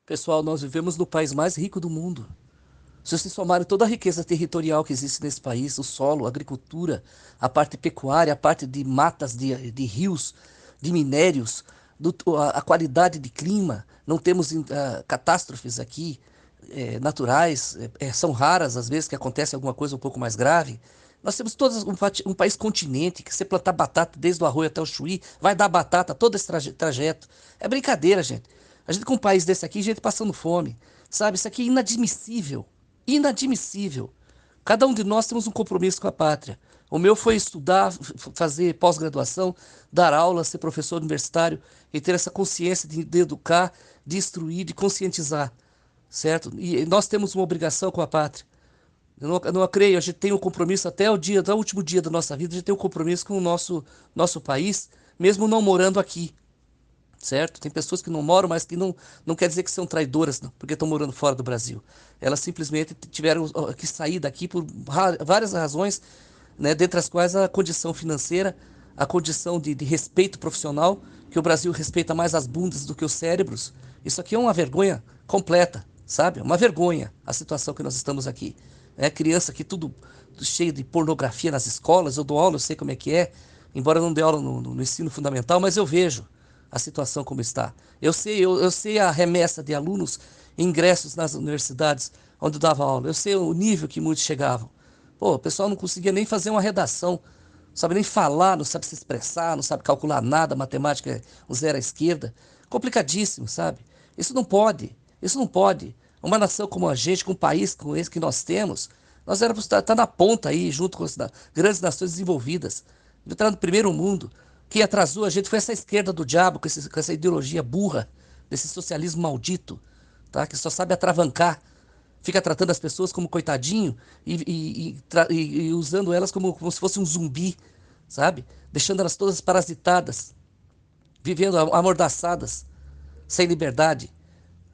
Pessoal, nós vivemos no país mais rico do mundo. Se vocês somarem toda a riqueza territorial que existe nesse país, o solo, a agricultura, a parte pecuária, a parte de matas, de rios, de minérios, a qualidade de clima, não temos catástrofes aqui naturais, são raras as vezes que acontece alguma coisa um pouco mais grave. Nós temos todos um país continente que você plantar batata desde o Arroio até o Chuí, vai dar batata todo esse trajeto. É brincadeira, gente. A gente com um país desse aqui, gente passando fome, sabe? Isso aqui é inadmissível. Inadmissível. Cada um de nós temos um compromisso com a pátria. O meu foi estudar, fazer pós-graduação, dar aula, ser professor universitário e ter essa consciência de educar, de instruir, de conscientizar, certo? E nós temos uma obrigação com a pátria. Eu não creio, a gente tem um compromisso até até o último dia da nossa vida, a gente tem um compromisso com o nosso país, mesmo não morando aqui, certo? Tem pessoas que não moram, mas que não quer dizer que são traidoras, não, porque estão morando fora do Brasil. Elas simplesmente tiveram que sair daqui por várias razões, né, dentre as quais a condição financeira, a condição de respeito profissional, que o Brasil respeita mais as bundas do que os cérebros. Isso aqui é uma vergonha completa, sabe? Uma vergonha a situação que nós estamos aqui. É criança aqui tudo cheio de pornografia nas escolas. Eu dou aula, eu sei como é que é, embora eu não dê aula no ensino fundamental, mas eu vejo a situação como está. Eu sei a remessa de alunos, ingressos nas universidades onde eu dava aula. Eu sei o nível que muitos chegavam. Pô, o pessoal não conseguia nem fazer uma redação, não sabe nem falar, não sabe se expressar, não sabe calcular nada, matemática é um zero à esquerda. Complicadíssimo, sabe? Isso não pode, isso não pode. Uma nação como a gente, com um país como esse que nós temos, nós éramos estar na ponta aí, junto com as grandes nações desenvolvidas, entrar no primeiro mundo. Quem atrasou a gente foi essa esquerda do diabo, com essa ideologia burra, desse socialismo maldito, tá? Que só sabe atravancar, fica tratando as pessoas como coitadinho e usando elas como se fosse um zumbi, sabe? Deixando elas todas parasitadas, vivendo amordaçadas, sem liberdade.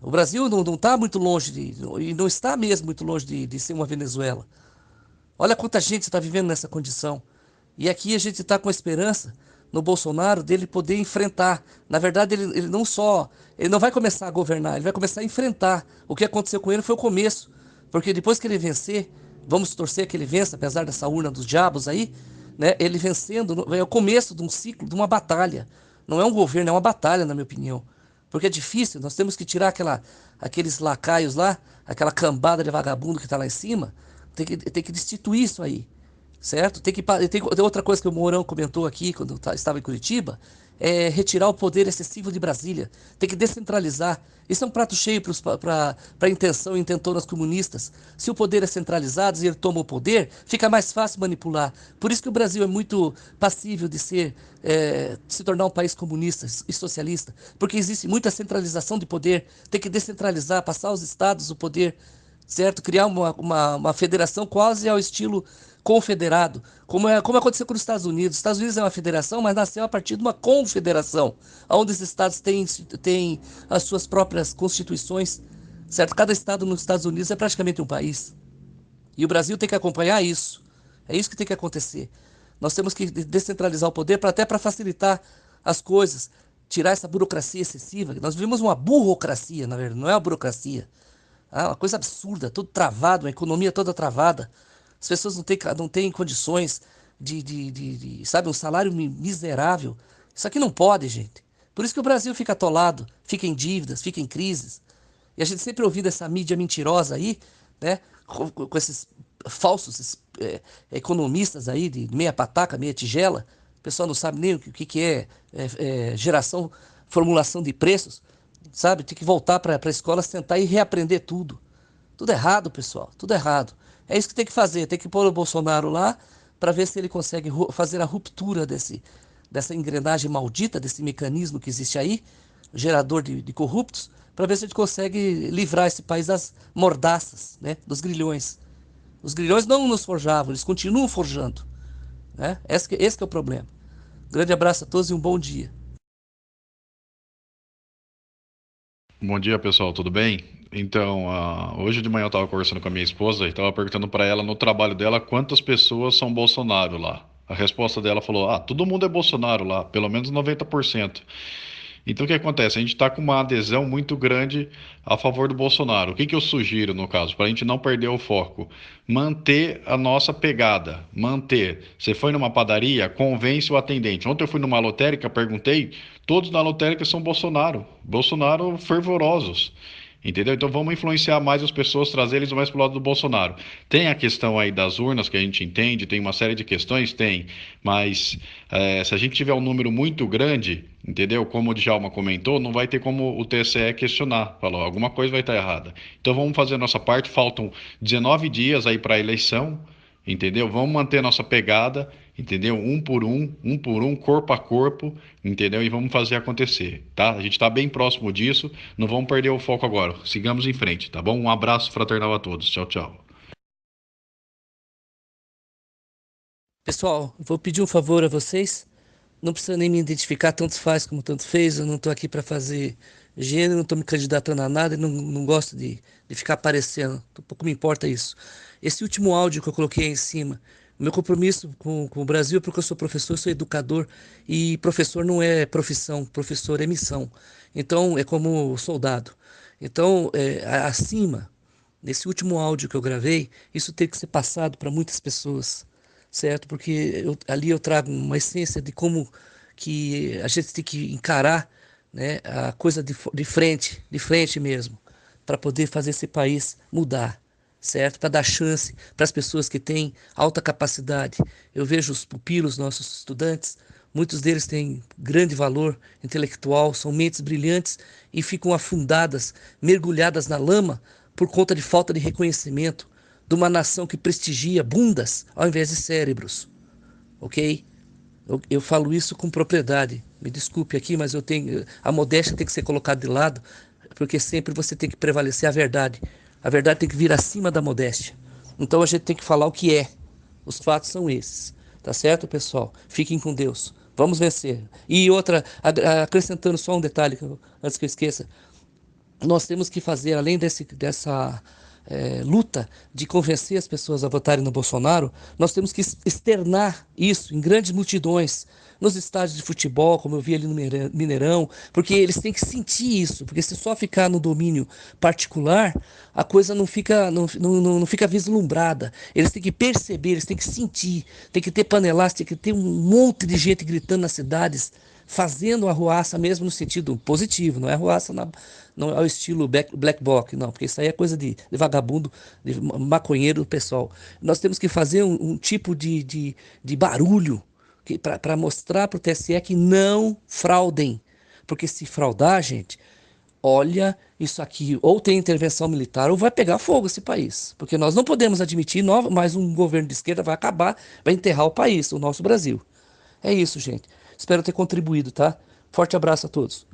O Brasil não está muito longe e não está mesmo muito longe de ser uma Venezuela. Olha quanta gente está vivendo nessa condição. E aqui a gente está com a esperança no Bolsonaro dele poder enfrentar. Na verdade, ele não só. Ele não vai começar a governar, ele vai começar a enfrentar. O que aconteceu com ele foi o começo. Porque depois que ele vencer, vamos torcer que ele vença, apesar dessa urna dos diabos aí, né? Ele vencendo, é o começo de um ciclo, de uma batalha. Não é um governo, é uma batalha, na minha opinião. Porque é difícil, nós temos que tirar aqueles lacaios lá, aquela cambada de vagabundo que está lá em cima, tem que destituir isso aí, certo? Tem outra coisa que o Mourão comentou aqui quando estava em Curitiba, é retirar o poder excessivo de Brasília. Tem que descentralizar. Isso é um prato cheio para a intenção e intentonas comunistas. Se o poder é centralizado e ele toma o poder, fica mais fácil manipular. Por isso que o Brasil é muito passível de se tornar um país comunista e socialista, porque existe muita centralização de poder. Tem que descentralizar, passar aos estados o poder, certo? Criar uma federação quase ao estilo confederado, como aconteceu com os Estados Unidos. Os Estados Unidos é uma federação, mas nasceu a partir de uma confederação, onde os estados têm as suas próprias constituições, certo? Cada estado nos Estados Unidos é praticamente um país. E o Brasil tem que acompanhar isso. É isso que tem que acontecer. Nós temos que descentralizar o poder até para facilitar as coisas, tirar essa burocracia excessiva. Nós vivemos uma burocracia, na verdade, não é uma burocracia. Uma coisa absurda, tudo travado, a economia toda travada. As pessoas não têm condições sabe, um salário miserável. Isso aqui não pode, gente. Por isso que o Brasil fica atolado, fica em dívidas, fica em crises. E a gente sempre ouvindo essa mídia mentirosa aí, né? Com esses falsos economistas aí de meia pataca, meia tigela. O pessoal não sabe nem o que é geração, formulação de preços, sabe? Tem que voltar para a escola, sentar e reaprender tudo. Tudo errado, pessoal, tudo errado. É isso que tem que fazer, tem que pôr o Bolsonaro lá para ver se ele consegue fazer a ruptura dessa engrenagem maldita, desse mecanismo que existe aí, gerador de corruptos, para ver se a gente consegue livrar esse país das mordaças, né, dos grilhões. Os grilhões não nos forjavam, eles continuam forjando, né? Esse que é o problema. Grande abraço a todos e um bom dia. Bom dia, pessoal, tudo bem? Então, hoje de manhã eu estava conversando com a minha esposa e estava perguntando para ela no trabalho dela quantas pessoas são Bolsonaro lá. A resposta dela falou: Ah, todo mundo é Bolsonaro lá, pelo menos 90%. Então o que acontece? A gente está com uma adesão muito grande a favor do Bolsonaro. O que que eu sugiro no caso, para a gente não perder o foco? Manter a nossa pegada, manter. Você foi numa padaria, convence o atendente. Ontem eu fui numa lotérica, perguntei, todos na lotérica são Bolsonaro, Bolsonaro fervorosos. Entendeu? Então vamos influenciar mais as pessoas, trazer eles mais para o lado do Bolsonaro. Tem a questão aí das urnas que a gente entende, tem uma série de questões, tem, mas se a gente tiver um número muito grande, entendeu? Como o Djalma comentou, não vai ter como o TSE questionar, falou, alguma coisa vai estar errada. Então vamos fazer a nossa parte, faltam 19 dias aí para a eleição, entendeu? Vamos manter a nossa pegada, entendeu? Um por um, corpo a corpo, entendeu? E vamos fazer acontecer, tá? A gente está bem próximo disso, não vamos perder o foco agora. Sigamos em frente, tá bom? Um abraço fraternal a todos. Tchau, tchau. Pessoal, vou pedir um favor a vocês. Não precisa nem me identificar, tanto faz como tanto fez. Eu não estou aqui para fazer gênero, não estou me candidatando a nada, não gosto de ficar aparecendo. Pouco me importa isso. Esse último áudio que eu coloquei aí em cima, o meu compromisso com o Brasil é porque eu sou professor, sou educador e professor não é profissão, professor é missão. Então é como soldado. Então, acima, nesse último áudio que eu gravei, isso tem que ser passado para muitas pessoas, certo? Porque ali eu trago uma essência de como que a gente tem que encarar, né, a coisa de frente mesmo, para poder fazer esse país mudar, certo? Para dar chance para as pessoas que têm alta capacidade. Eu vejo os pupilos, nossos estudantes, muitos deles têm grande valor intelectual, são mentes brilhantes e ficam afundadas, mergulhadas na lama por conta de falta de reconhecimento de uma nação que prestigia bundas ao invés de cérebros, ok? Eu falo isso com propriedade. Me desculpe aqui, mas eu tenho a modéstia tem que ser colocada de lado, porque sempre você tem que prevalecer a verdade. A verdade tem que vir acima da modéstia. Então a gente tem que falar o que é. Os fatos são esses. Tá certo, pessoal? Fiquem com Deus. Vamos vencer. E outra, acrescentando só um detalhe, antes que eu esqueça, nós temos que fazer, além dessa luta de convencer as pessoas a votarem no Bolsonaro, nós temos que externar isso em grandes multidões, nos estádios de futebol, como eu vi ali no Mineirão, porque eles têm que sentir isso, porque se só ficar no domínio particular, a coisa não fica vislumbrada. Eles têm que perceber, eles têm que sentir, tem que ter panelaço, tem que ter um monte de gente gritando nas cidades, fazendo arruaça mesmo no sentido positivo, não é arruaça não é o estilo black bloc, não, porque isso aí é coisa de vagabundo, de maconheiro pessoal. Nós temos que fazer um tipo de barulho para mostrar para o TSE que não fraudem, porque se fraudar, gente, olha, isso aqui ou tem intervenção militar ou vai pegar fogo esse país, porque nós não podemos admitir mais um governo de esquerda vai acabar, vai enterrar o país, o nosso Brasil. É isso, gente. Espero ter contribuído, tá? Forte abraço a todos.